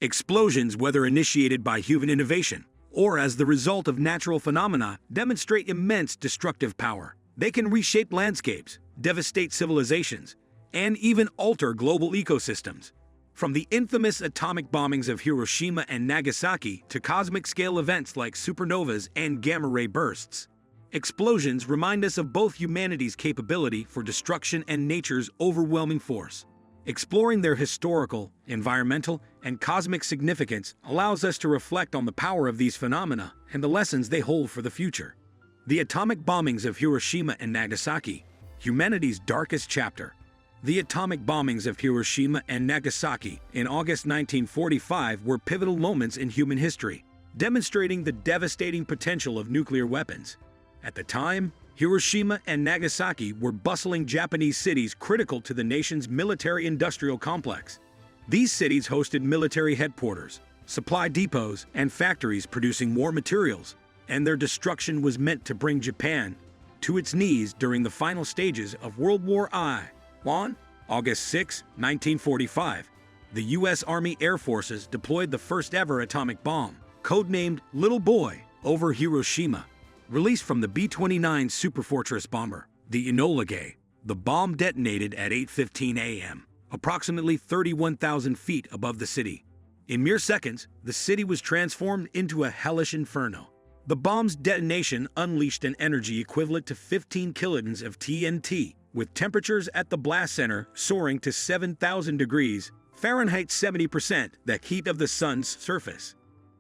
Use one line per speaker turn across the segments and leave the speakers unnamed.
Explosions, whether initiated by human innovation or as the result of natural phenomena, demonstrate immense destructive power. They can reshape landscapes, devastate civilizations, and even alter global ecosystems. From the infamous atomic bombings of Hiroshima and Nagasaki to cosmic-scale events like supernovas and gamma-ray bursts, explosions remind us of both humanity's capability for destruction and nature's overwhelming force. Exploring their historical, environmental, and cosmic significance allows us to reflect on the power of these phenomena and the lessons they hold for the future. The atomic bombings of Hiroshima and Nagasaki, humanity's darkest chapter. The atomic bombings of Hiroshima and Nagasaki in August 1945 were pivotal moments in human history, demonstrating the devastating potential of nuclear weapons. At the time, Hiroshima and Nagasaki were bustling Japanese cities critical to the nation's military-industrial complex. These cities hosted military headquarters, supply depots, and factories producing war materials, and their destruction was meant to bring Japan to its knees during the final stages of World War I. On August 6, 1945, the U.S. Army Air Forces deployed the first-ever atomic bomb, codenamed Little Boy, over Hiroshima. Released from the B-29 Superfortress bomber, the Enola Gay, the bomb detonated at 8:15 a.m., approximately 31,000 feet above the city. In mere seconds, the city was transformed into a hellish inferno. The bomb's detonation unleashed an energy equivalent to 15 kilotons of TNT, with temperatures at the blast center soaring to 7,000 degrees Fahrenheit 70% the heat of the sun's surface.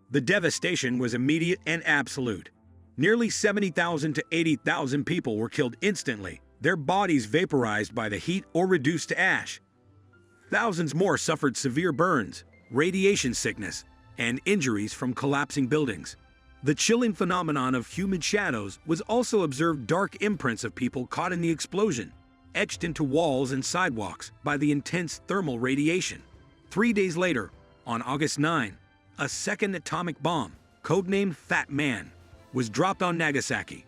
The devastation was immediate and absolute. Nearly 70,000 to 80,000 people were killed instantly, their bodies vaporized by the heat or reduced to ash. Thousands more suffered severe burns, radiation sickness, and injuries from collapsing buildings. The chilling phenomenon of human shadows was also observed. Dark imprints of people caught in the explosion, etched into walls and sidewalks by the intense thermal radiation. 3 days later, on August 9, a second atomic bomb, codenamed Fat Man, was dropped on Nagasaki.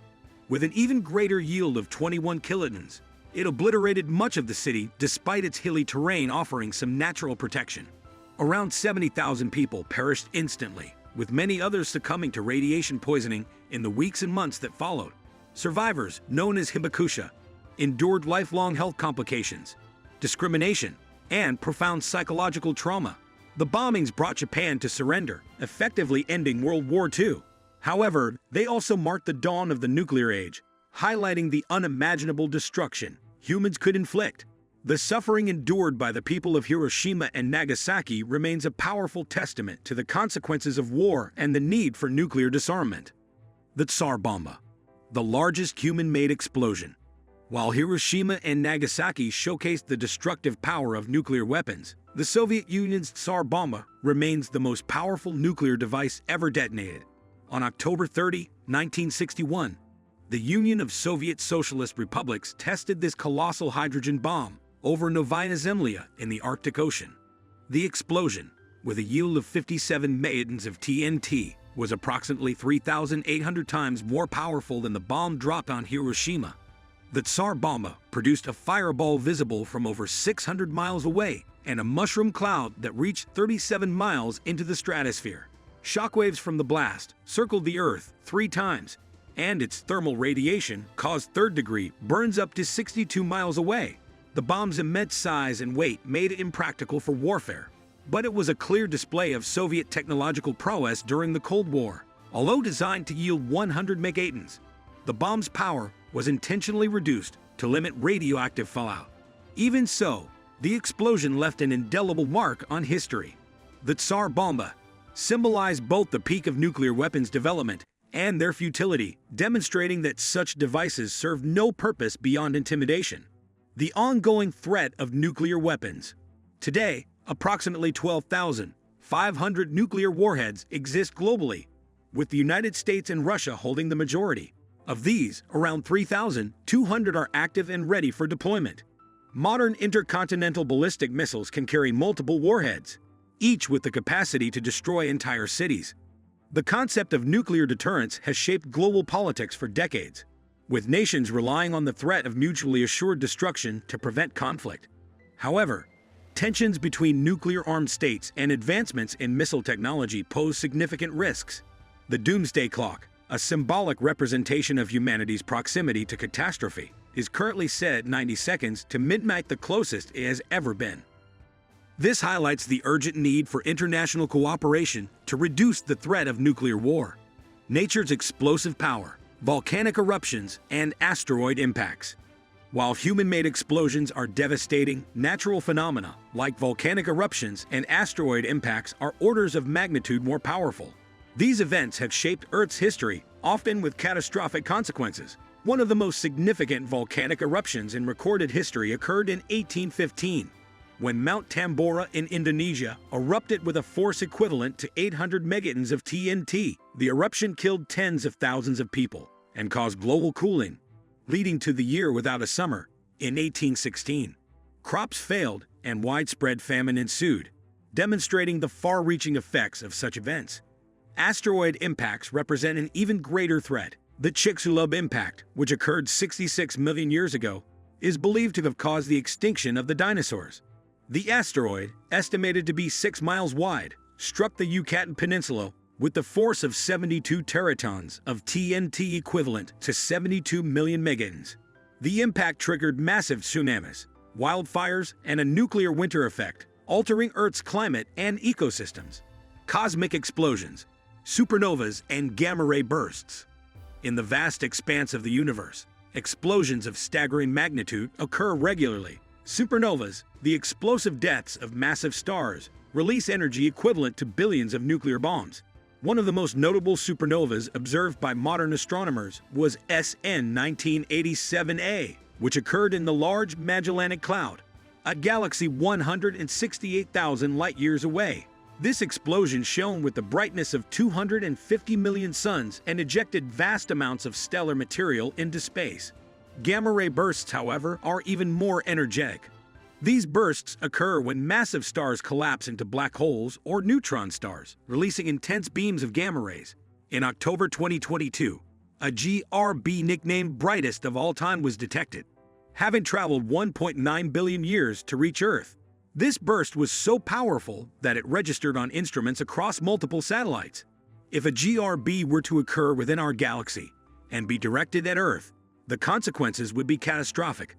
With an even greater yield of 21 kilotons, it obliterated much of the city despite its hilly terrain offering some natural protection. Around 70,000 people perished instantly, with many others succumbing to radiation poisoning in the weeks and months that followed. Survivors, known as hibakusha, endured lifelong health complications, discrimination, and profound psychological trauma. The bombings brought Japan to surrender, effectively ending World War II. However, they also marked the dawn of the nuclear age, highlighting the unimaginable destruction humans could inflict. The suffering endured by the people of Hiroshima and Nagasaki remains a powerful testament to the consequences of war and the need for nuclear disarmament. The Tsar Bomba, the largest human-made explosion. While Hiroshima and Nagasaki showcased the destructive power of nuclear weapons, the Soviet Union's Tsar Bomba remains the most powerful nuclear device ever detonated. On October 30, 1961, the Union of Soviet Socialist Republics tested this colossal hydrogen bomb over Novaya Zemlya in the Arctic Ocean. The explosion, with a yield of 57 megatons of TNT, was approximately 3,800 times more powerful than the bomb dropped on Hiroshima. The Tsar Bomba produced a fireball visible from over 600 miles away and a mushroom cloud that reached 37 miles into the stratosphere. Shockwaves from the blast circled the Earth 3 times, and its thermal radiation caused third-degree burns up to 62 miles away. The bomb's immense size and weight made it impractical for warfare, but it was a clear display of Soviet technological prowess during the Cold War. Although designed to yield 100 megatons, the bomb's power was intentionally reduced to limit radioactive fallout. Even so, the explosion left an indelible mark on history. The Tsar Bomba symbolized both the peak of nuclear weapons development and their futility, demonstrating that such devices serve no purpose beyond intimidation. The ongoing threat of nuclear weapons. Today, approximately 12,500 nuclear warheads exist globally, with the United States and Russia holding the majority. Of these, around 3,200 are active and ready for deployment. Modern intercontinental ballistic missiles can carry multiple warheads, each with the capacity to destroy entire cities. The concept of nuclear deterrence has shaped global politics for decades, with nations relying on the threat of mutually assured destruction to prevent conflict. However, Tensions between nuclear-armed states and advancements in missile technology pose significant risks. The doomsday clock, a symbolic representation of humanity's proximity to catastrophe, is currently set at 90 seconds to midnight, the closest it has ever been. This highlights the urgent need for international cooperation to reduce the threat of nuclear war. Nature's explosive power, volcanic eruptions, and asteroid impacts. While human-made explosions are devastating, natural phenomena like volcanic eruptions and asteroid impacts are orders of magnitude more powerful. These events have shaped Earth's history, often with catastrophic consequences. One of the most significant volcanic eruptions in recorded history occurred in 1815, when Mount Tambora in Indonesia erupted with a force equivalent to 800 megatons of TNT. The eruption killed tens of thousands of people and caused global cooling, leading to the year without a summer. In 1816, crops failed and widespread famine ensued, demonstrating the far-reaching effects of such events. Asteroid impacts represent an even greater threat. The Chicxulub impact, which occurred 66 million years ago, is believed to have caused the extinction of the dinosaurs. The asteroid, estimated to be 6 miles wide, struck the Yucatan Peninsula with the force of 72 teratons of TNT, equivalent to 72 million megatons. The impact triggered massive tsunamis, wildfires, and a nuclear winter effect, altering Earth's climate and ecosystems. Cosmic explosions, supernovas, and gamma-ray bursts. In the vast expanse of the universe, explosions of staggering magnitude occur regularly. Supernovas, the explosive deaths of massive stars, release energy equivalent to billions of nuclear bombs. One of the most notable supernovas observed by modern astronomers was SN 1987A, which occurred in the Large Magellanic Cloud, a galaxy 168,000 light-years away. This explosion shone with the brightness of 250 million suns and ejected vast amounts of stellar material into space. Gamma-ray bursts, however, are even more energetic. These bursts occur when massive stars collapse into black holes or neutron stars, releasing intense beams of gamma rays. In October 2022, a GRB nicknamed brightest of all time was detected, having traveled 1.9 billion years to reach Earth. This burst was so powerful that it registered on instruments across multiple satellites. If a GRB were to occur within our galaxy and be directed at Earth, the consequences would be catastrophic.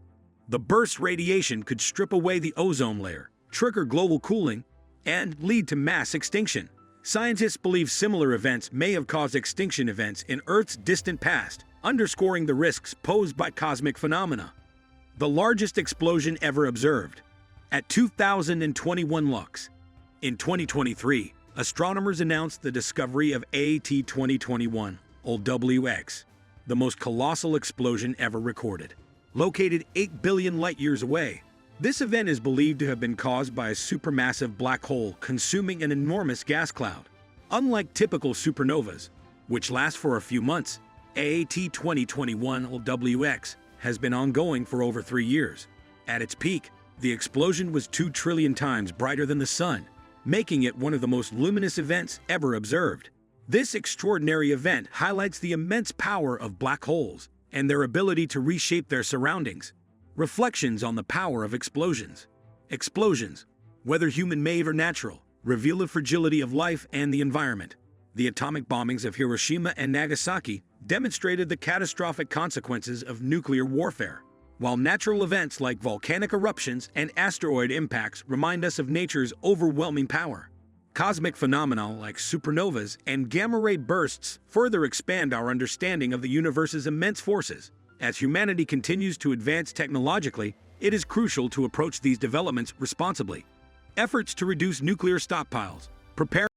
The burst radiation could strip away the ozone layer, trigger global cooling, and lead to mass extinction. Scientists believe similar events may have caused extinction events in Earth's distant past, underscoring the risks posed by cosmic phenomena. The largest explosion ever observed, at 2021 lux. In 2023, astronomers announced the discovery of AAT 2021, or WX, the most colossal explosion ever recorded. Located 8 billion light-years away, this event is believed to have been caused by a supermassive black hole consuming an enormous gas cloud. Unlike typical supernovas, which last for a few months, AAT 2021, or WX, has been ongoing for over 3 years. At its peak, the explosion was 2 trillion times brighter than the Sun, making it one of the most luminous events ever observed. This extraordinary event highlights the immense power of black holes and their ability to reshape their surroundings. Reflections on the power of explosions. Explosions, whether human-made or natural, reveal the fragility of life and the environment. The atomic bombings of Hiroshima and Nagasaki demonstrated the catastrophic consequences of nuclear warfare, while natural events like volcanic eruptions and asteroid impacts remind us of nature's overwhelming power. Cosmic phenomena like supernovas and gamma-ray bursts further expand our understanding of the universe's immense forces. As humanity continues to advance technologically, it is crucial to approach these developments responsibly. Efforts to reduce nuclear stockpiles, prepare